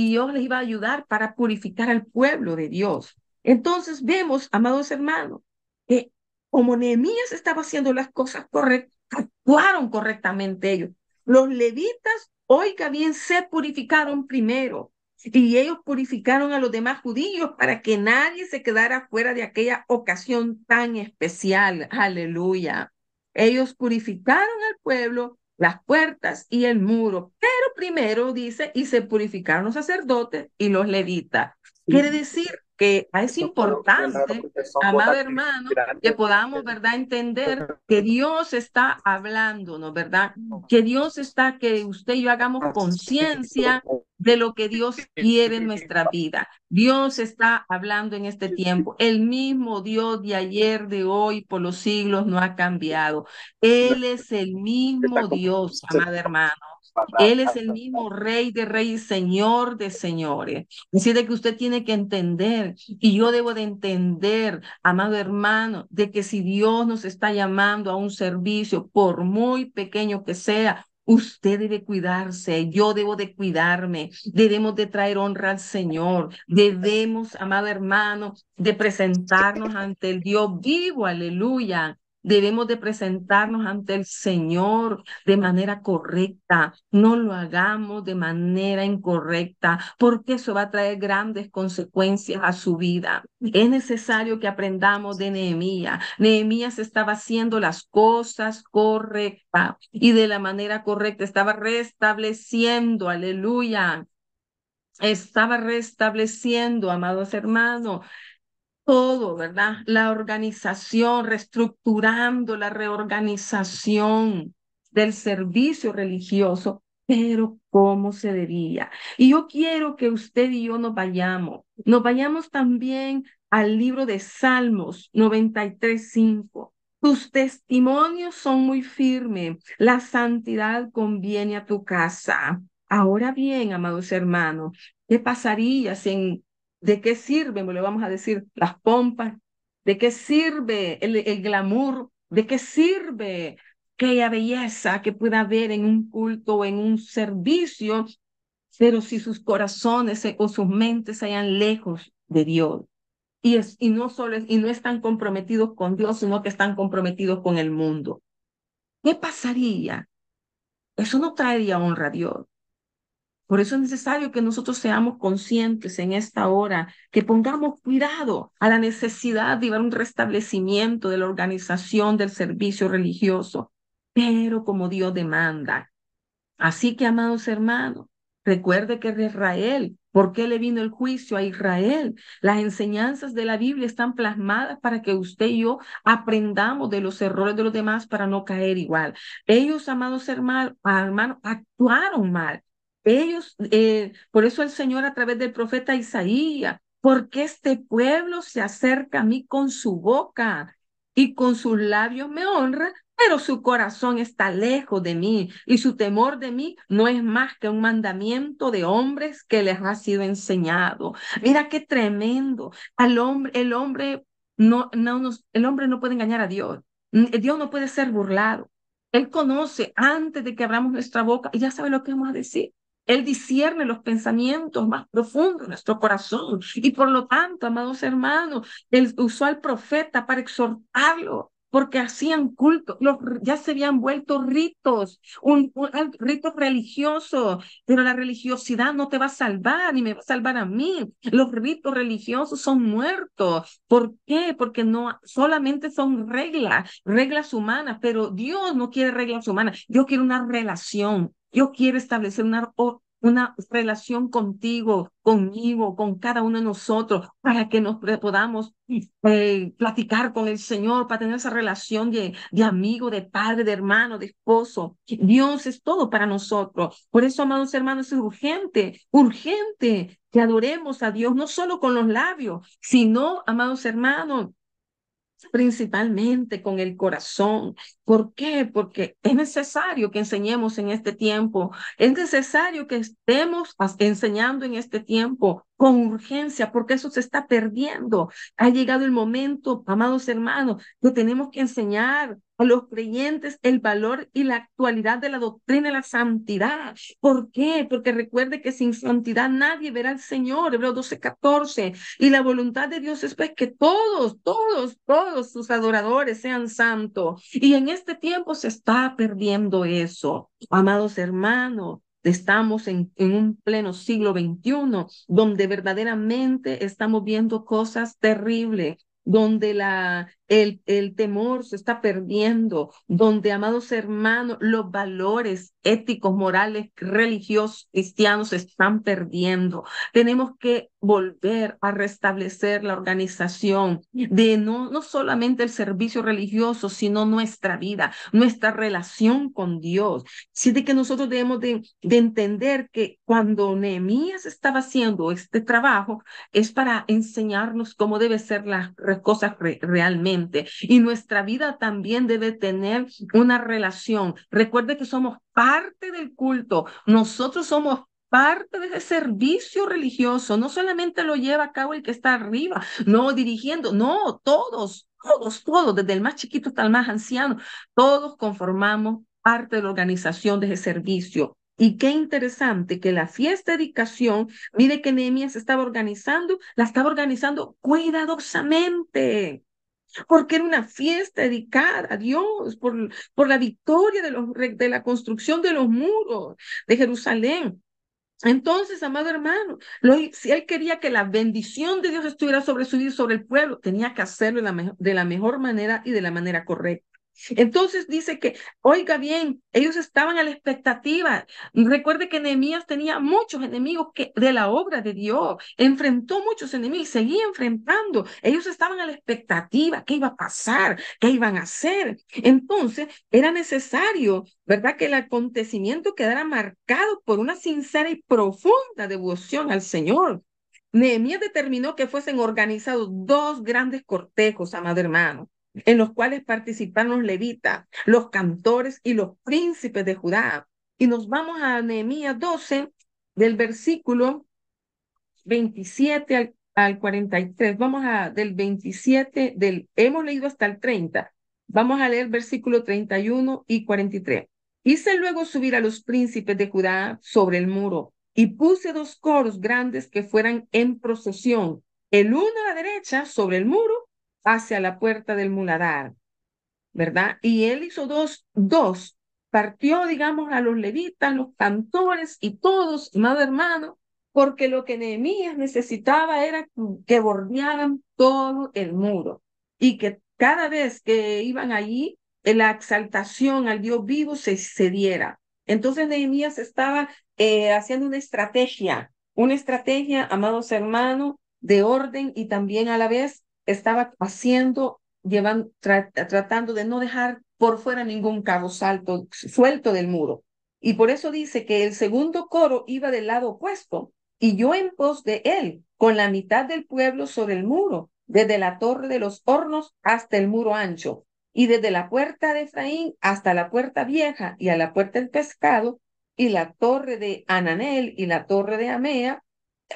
Dios les iba a ayudar para purificar al pueblo de Dios. Entonces vemos, amados hermanos, que como Nehemías estaba haciendo las cosas correctas, actuaron correctamente ellos. Los levitas, oiga bien, se purificaron primero. Y ellos purificaron a los demás judíos para que nadie se quedara fuera de aquella ocasión tan especial. Aleluya. Ellos purificaron al pueblo, las puertas y el muro, pero primero dice, y se purificaron los sacerdotes y los levitas. Quiere decir que es importante, amado hermano, que podamos, ¿verdad?, entender que Dios está hablándonos, ¿verdad? Que Dios está, que usted y yo hagamos conciencia de lo que Dios quiere en nuestra vida. Dios está hablando en este tiempo. El mismo Dios de ayer, de hoy, por los siglos no ha cambiado. Él es el mismo Dios, amado hermano. Él es el mismo Rey de Reyes, Señor de Señores. Así de que usted tiene que entender, y yo debo de entender, amado hermano, de que si Dios nos está llamando a un servicio, por muy pequeño que sea, Usted debe cuidarse, yo debo de cuidarme, debemos de traer honra al Señor, debemos, amado hermano, de presentarnos ante el Dios vivo, aleluya. Debemos de presentarnos ante el Señor de manera correcta. No lo hagamos de manera incorrecta, porque eso va a traer grandes consecuencias a su vida. Es necesario que aprendamos de Nehemías. Nehemías estaba haciendo las cosas correctas y de la manera correcta. Estaba restableciendo, aleluya. Estaba restableciendo, amados hermanos, todo, ¿verdad? La organización, reestructurando la reorganización del servicio religioso, pero cómo se debía. Y yo quiero que usted y yo nos vayamos también al libro de Salmos 93:5. Tus testimonios son muy firmes, la santidad conviene a tu casa. Ahora bien, amados hermanos, ¿qué pasaría si ¿de qué sirve, me lo vamos a decir, las pompas? ¿De qué sirve el glamour? ¿De qué sirve aquella belleza que pueda haber en un culto o en un servicio? Pero si sus corazones o sus mentes se hallan lejos de Dios y no están comprometidos con Dios, sino que están comprometidos con el mundo, ¿qué pasaría? Eso no traería honra a Dios. Por eso es necesario que nosotros seamos conscientes en esta hora, que pongamos cuidado a la necesidad de llevar un restablecimiento de la organización del servicio religioso, pero como Dios demanda. Así que, amados hermanos, recuerde que de Israel, ¿por qué le vino el juicio a Israel? Las enseñanzas de la Biblia están plasmadas para que usted y yo aprendamos de los errores de los demás para no caer igual. Ellos, amados hermanos, actuaron mal. Ellos, por eso el Señor a través del profeta Isaías, porque este pueblo se acerca a mí con su boca y con sus labios me honra, pero su corazón está lejos de mí y su temor de mí no es más que un mandamiento de hombres que les ha sido enseñado. Mira qué tremendo. El hombre no puede engañar a Dios. Dios no puede ser burlado. Él conoce antes de que abramos nuestra boca y ya sabe lo que vamos a decir. Él discierne los pensamientos más profundos de nuestro corazón. Y por lo tanto, amados hermanos, él usó al profeta para exhortarlo, porque hacían culto, ya se habían vuelto ritos, ritos religiosos, pero la religiosidad no te va a salvar, ni me va a salvar a mí. Los ritos religiosos son muertos. ¿Por qué? Porque no solamente son reglas humanas, pero Dios no quiere reglas humanas. Dios quiere una relación. Dios quiere establecer una relación contigo, conmigo, con cada uno de nosotros, para que nos podamos platicar con el Señor, para tener esa relación de amigo, de padre, de hermano, de esposo. Dios es todo para nosotros. Por eso, amados hermanos, es urgente, urgente que adoremos a Dios, no solo con los labios, sino, amados hermanos, principalmente con el corazón. ¿Por qué? Porque es necesario que enseñemos en este tiempo, es necesario que estemos enseñando en este tiempo con urgencia, porque eso se está perdiendo. Ha llegado el momento, amados hermanos, que tenemos que enseñar a los creyentes el valor y la actualidad de la doctrina de la santidad. ¿Por qué? Porque recuerde que sin santidad nadie verá al Señor, Hebreos 12:14. Y la voluntad de Dios es pues que todos sus adoradores sean santos. Y en este tiempo se está perdiendo eso. Amados hermanos, estamos en un pleno siglo XXI, donde verdaderamente estamos viendo cosas terribles, donde el temor se está perdiendo, donde, amados hermanos, los valores éticos, morales, religiosos, cristianos se están perdiendo. Tenemos que volver a restablecer la organización de no solamente el servicio religioso, sino nuestra vida, nuestra relación con Dios. Así de que nosotros debemos de entender que cuando Nehemías estaba haciendo este trabajo, es para enseñarnos cómo debe ser las cosas realmente. Y nuestra vida también debe tener una relación. Recuerde que somos parte del culto. Nosotros somos parte de ese servicio religioso. No solamente lo lleva a cabo el que está arriba, no dirigiendo, no, todos, desde el más chiquito hasta el más anciano, todos conformamos parte de la organización de ese servicio. Y qué interesante que la fiesta de dedicación, mire que Nehemías la estaba organizando cuidadosamente, porque era una fiesta dedicada a Dios por la victoria de la construcción de los muros de Jerusalén. Entonces, amado hermano, si él quería que la bendición de Dios estuviera sobre su vida y sobre el pueblo, tenía que hacerlo de la mejor manera y de la manera correcta. Entonces dice que, oiga bien, ellos estaban a la expectativa. Recuerde que Nehemías tenía muchos enemigos de la obra de Dios, enfrentó muchos enemigos y seguía enfrentando. Ellos estaban a la expectativa, qué iba a pasar, qué iban a hacer. Entonces era necesario, ¿verdad?, que el acontecimiento quedara marcado por una sincera y profunda devoción al Señor. Nehemías determinó que fuesen organizados dos grandes cortejos, amado hermano, en los cuales participaron los levitas, los cantores y los príncipes de Judá. Y nos vamos a Nehemías 12, del versículo 27 al 43. Del 27, hemos leído hasta el 30. Vamos a leer versículo 31 y 43. Hice luego subir a los príncipes de Judá sobre el muro y puse dos coros grandes que fueran en procesión, el uno a la derecha sobre el muro hacia la puerta del muladar, ¿verdad? Y él hizo partió, digamos, a los levitas, los cantores y todos, amado hermano, porque lo que Nehemías necesitaba era que bordearan todo el muro y que cada vez que iban allí, la exaltación al Dios vivo se diera. Entonces Nehemías estaba haciendo una estrategia, amados hermanos, de orden, y también a la vez estaba tratando de no dejar por fuera ningún cabo suelto del muro. Y por eso dice que el segundo coro iba del lado opuesto, y yo en pos de él, con la mitad del pueblo sobre el muro, desde la torre de los hornos hasta el muro ancho, y desde la puerta de Efraín hasta la puerta vieja y a la puerta del pescado, y la torre de Ananel y la torre de Amea,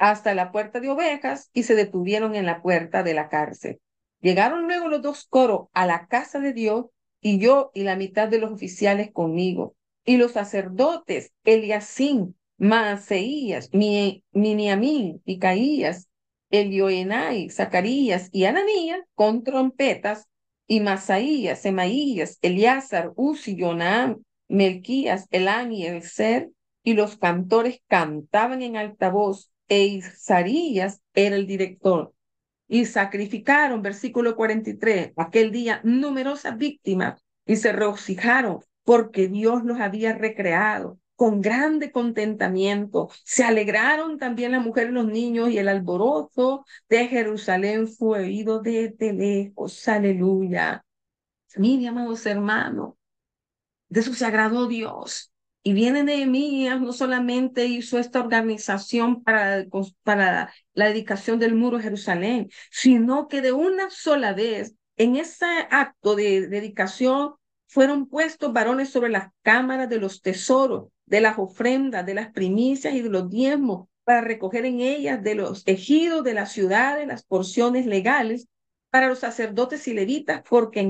hasta la puerta de ovejas, y se detuvieron en la puerta de la cárcel. Llegaron luego los dos coros a la casa de Dios, y yo y la mitad de los oficiales conmigo, y los sacerdotes Eliacim, Maaseías, Miniamín, Micaías, Elioenai, Zacarías y Ananías con trompetas, y Masaías, Semaías, Eleazar, Uzi, Jonaam, Melquías, Elán y Elser, y los cantores cantaban en alta voz, e Isarías era el director. Y sacrificaron, versículo 43, aquel día numerosas víctimas, y se regocijaron porque Dios los había recreado con grande contentamiento. Se alegraron también las mujeres y los niños, y el alborozo de Jerusalén fue oído desde lejos. Aleluya. Mire, amados hermanos, de eso se agradó Dios. Y viene Nehemías, no solamente hizo esta organización para la dedicación del muro de Jerusalén, sino que de una sola vez, en ese acto de dedicación, fueron puestos varones sobre las cámaras de los tesoros, de las ofrendas, de las primicias y de los diezmos, para recoger en ellas de los ejidos de las ciudades las porciones legales para los sacerdotes y levitas, porque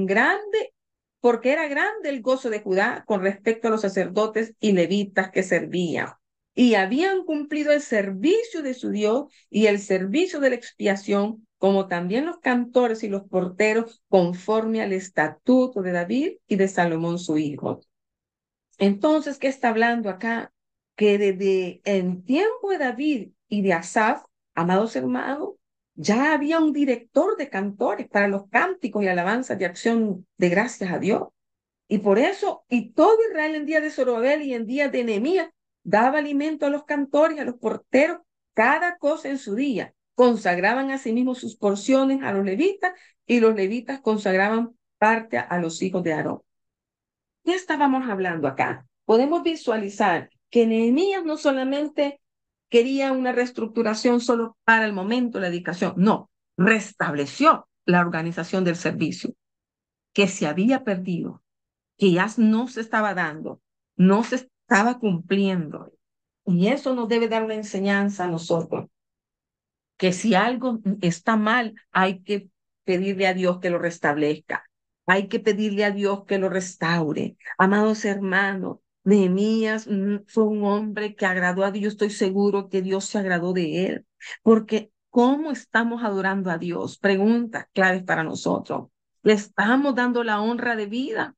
era grande el gozo de Judá con respecto a los sacerdotes y levitas que servían. Y habían cumplido el servicio de su Dios y el servicio de la expiación, como también los cantores y los porteros, conforme al estatuto de David y de Salomón su hijo. Entonces, ¿qué está hablando acá? Que desde el tiempo de David y de Asaf, amados hermanos, ya había un director de cantores para los cánticos y alabanzas de acción de gracias a Dios. Y por eso, y todo Israel en día de Zorobabel y en día de Nehemías, daba alimento a los cantores, a los porteros, cada cosa en su día. Consagraban a sí mismos sus porciones a los levitas, y los levitas consagraban parte a los hijos de Aarón. ¿Qué estábamos hablando acá? Podemos visualizar que Nehemías no solamente quería una reestructuración solo para el momento de la dedicación, no, restableció la organización del servicio que se había perdido, que ya no se estaba dando, no se estaba cumpliendo. Y eso nos debe dar una enseñanza a nosotros, que si algo está mal, hay que pedirle a Dios que lo restablezca. Hay que pedirle a Dios que lo restaure. Amados hermanos, Nehemías fue un hombre que agradó a Dios. Estoy seguro que Dios se agradó de él, porque ¿cómo estamos adorando a Dios? Preguntas claves para nosotros. ¿Le estamos dando la honra de vida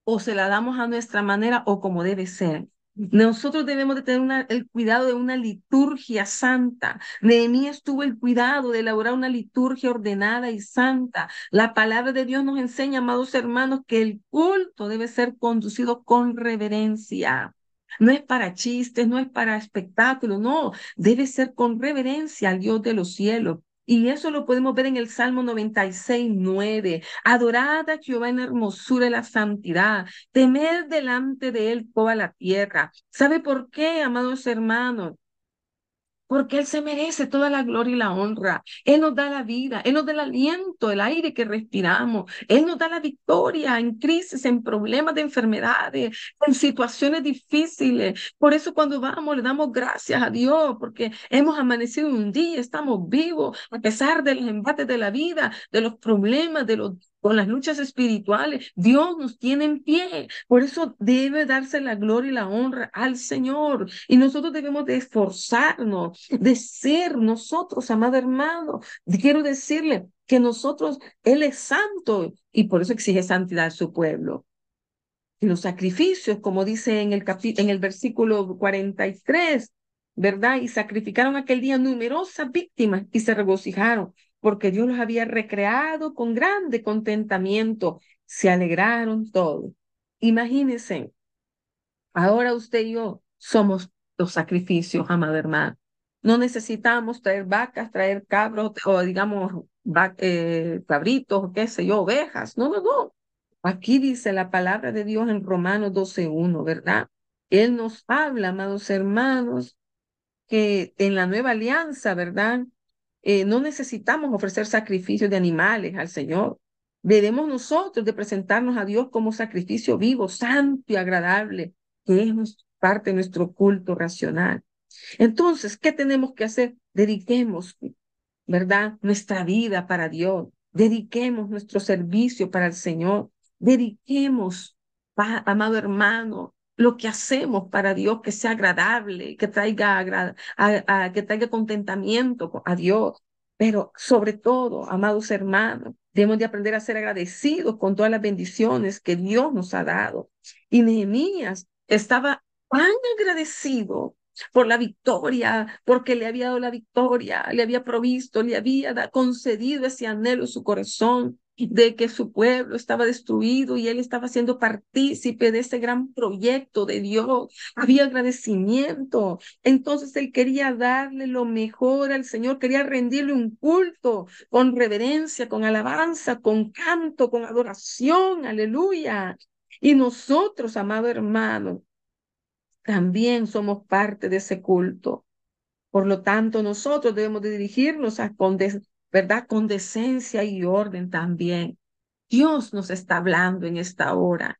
o se la damos a nuestra manera o como debe ser? Nosotros debemos de tener el cuidado de una liturgia santa. Nehemías tuvo el cuidado de elaborar una liturgia ordenada y santa. La palabra de Dios nos enseña, amados hermanos, que el culto debe ser conducido con reverencia. No es para chistes, no es para espectáculos, no, debe ser con reverencia al Dios de los cielos. Y eso lo podemos ver en el Salmo 96:9. Adorad a Jehová en hermosura y la santidad. Temed delante de él toda la tierra. ¿Sabe por qué, amados hermanos? Porque Él se merece toda la gloria y la honra. Él nos da la vida, Él nos da el aliento, el aire que respiramos. Él nos da la victoria en crisis, en problemas de enfermedades, en situaciones difíciles. Por eso cuando vamos le damos gracias a Dios, porque hemos amanecido un día, estamos vivos, a pesar de los embates de la vida, de los problemas, con las luchas espirituales. Dios nos tiene en pie. Por eso debe darse la gloria y la honra al Señor. Y nosotros debemos de esforzarnos de ser nosotros, amado hermano. Quiero decirle que nosotros, Él es santo y por eso exige santidad a su pueblo. Y los sacrificios, como dice en el versículo 43, ¿verdad? Y sacrificaron aquel día numerosas víctimas y se regocijaron porque Dios los había recreado con grande contentamiento. Se alegraron todos. Imagínense, ahora usted y yo somos los sacrificios, amado hermano. No necesitamos traer vacas, traer cabros o digamos cabritos, o qué sé yo, ovejas. No, no, no. Aquí dice la palabra de Dios en Romanos 12:1, ¿verdad? Él nos habla, amados hermanos, que en la nueva alianza, ¿verdad? No necesitamos ofrecer sacrificios de animales al Señor. Debemos nosotros de presentarnos a Dios como sacrificio vivo, santo y agradable, que es parte de nuestro culto racional. Entonces, ¿qué tenemos que hacer? Dediquemos, ¿verdad? Nuestra vida para Dios. Dediquemos nuestro servicio para el Señor. Dediquemos, amado hermano, lo que hacemos para Dios que sea agradable, que traiga, que traiga contentamiento a Dios. Pero sobre todo, amados hermanos, debemos de aprender a ser agradecidos con todas las bendiciones que Dios nos ha dado. Y Nehemías estaba tan agradecido por la victoria, porque le había dado la victoria, le había provisto, le había concedido ese anhelo en su corazón de que su pueblo estaba destruido y él estaba siendo partícipe de ese gran proyecto de Dios. Había agradecimiento. Entonces él quería darle lo mejor al Señor, quería rendirle un culto con reverencia, con alabanza, con canto, con adoración. Aleluya. Y nosotros, amado hermano, también somos parte de ese culto. Por lo tanto, nosotros debemos de dirigirnos ¿verdad? Con decencia y orden también. Dios nos está hablando en esta hora.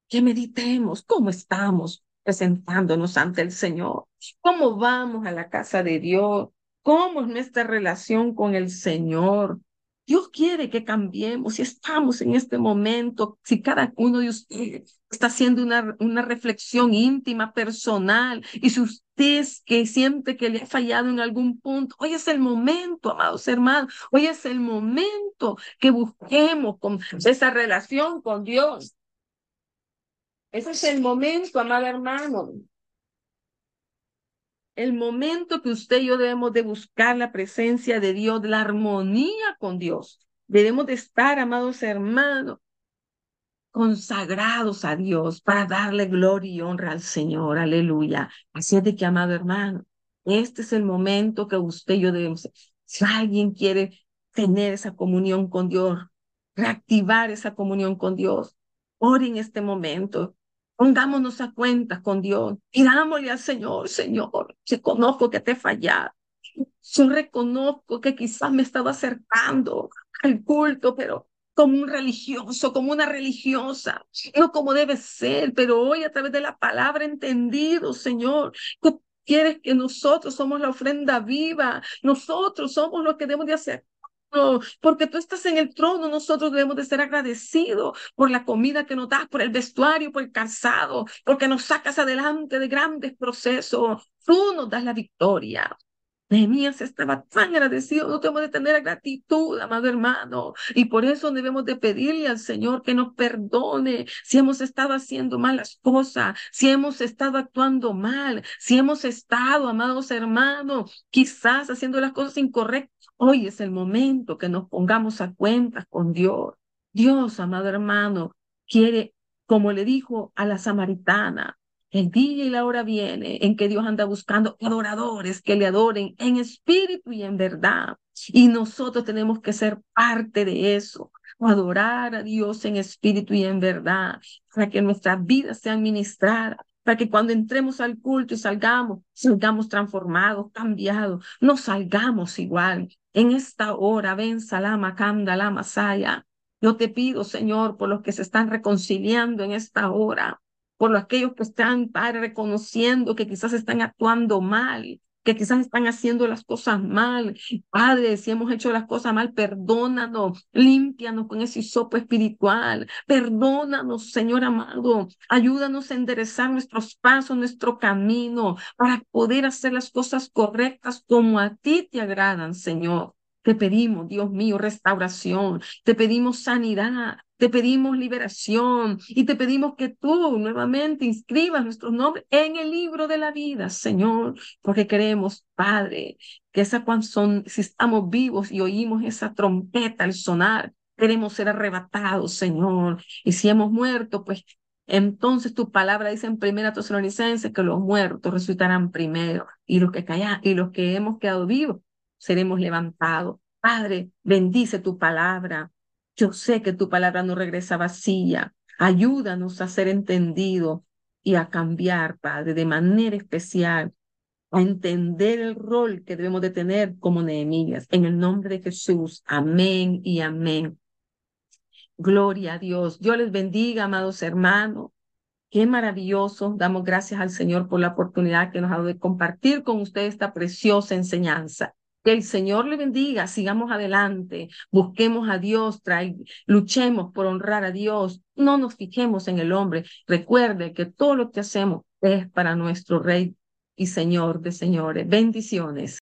Que meditemos cómo estamos presentándonos ante el Señor, cómo vamos a la casa de Dios, cómo es nuestra relación con el Señor. Dios quiere que cambiemos. Si estamos en este momento, si cada uno de ustedes está haciendo una reflexión íntima, personal, y si usted es que siente que le ha fallado en algún punto, hoy es el momento, amados hermanos, hoy es el momento que busquemos con esa relación con Dios. Ese es el momento, amado hermano, el momento que usted y yo debemos de buscar la presencia de Dios, la armonía con Dios. Debemos de estar, amados hermanos, consagrados a Dios para darle gloria y honra al Señor. Aleluya. Así es de que, amado hermano, este es el momento que usted y yo debemos. Si alguien quiere tener esa comunión con Dios, reactivar esa comunión con Dios, ore en este momento. Pongámonos a cuentas con Dios. Pidámosle al Señor, Señor, reconozco que te he fallado. Yo reconozco que quizás me estaba acercando al culto, pero como un religioso, como una religiosa, no como debe ser, pero hoy a través de la palabra he entendido, Señor, que quieres que nosotros somos la ofrenda viva, nosotros somos los que debemos de hacer. porque tú estás en el trono. Nosotros debemos de ser agradecidos por la comida que nos das, por el vestuario, por el calzado, porque nos sacas adelante de grandes procesos. Tú nos das la victoria. Nehemías estaba tan agradecido, no tenemos de tener gratitud, amado hermano, y por eso debemos de pedirle al Señor que nos perdone si hemos estado haciendo malas cosas, si hemos estado actuando mal, si hemos estado, amados hermanos, quizás haciendo las cosas incorrectas. Hoy es el momento que nos pongamos a cuentas con Dios. Dios, amado hermano, quiere, como le dijo a la samaritana, el día y la hora viene en que Dios anda buscando adoradores que le adoren en espíritu y en verdad. Y nosotros tenemos que ser parte de eso, adorar a Dios en espíritu y en verdad, para que nuestras vidas sean ministradas, para que cuando entremos al culto y salgamos transformados, cambiados, no salgamos igual. En esta hora, ven, Salama, Kanda, la Masaya. Yo te pido, Señor, por los que se están reconciliando en esta hora, por aquellos que están, Padre, reconociendo que quizás están actuando mal, que quizás están haciendo las cosas mal. Padre, si hemos hecho las cosas mal, perdónanos, límpianos con ese hisopo espiritual, perdónanos, Señor amado, ayúdanos a enderezar nuestros pasos, nuestro camino, para poder hacer las cosas correctas como a ti te agradan, Señor. Te pedimos, Dios mío, restauración, te pedimos sanidad, te pedimos liberación y te pedimos que tú nuevamente inscribas nuestros nombres en el libro de la vida, Señor, porque queremos, Padre, que esa cuando son, si estamos vivos y oímos esa trompeta al sonar, queremos ser arrebatados, Señor. Y si hemos muerto, pues entonces tu palabra dice en Primera Tesalonicenses que los muertos resucitarán primero y los que callan, y los que hemos quedado vivos seremos levantados. Padre, bendice tu palabra. Yo sé que tu palabra no regresa vacía. Ayúdanos a ser entendidos y a cambiar, Padre, de manera especial, a entender el rol que debemos de tener como Nehemías. En el nombre de Jesús, amén y amén. Gloria a Dios. Dios les bendiga, amados hermanos. Qué maravilloso. Damos gracias al Señor por la oportunidad que nos ha dado de compartir con usted esta preciosa enseñanza. Que el Señor le bendiga. Sigamos adelante. Busquemos a Dios. Luchemos por honrar a Dios. No nos fijemos en el hombre. Recuerde que todo lo que hacemos es para nuestro Rey y Señor de señores. Bendiciones.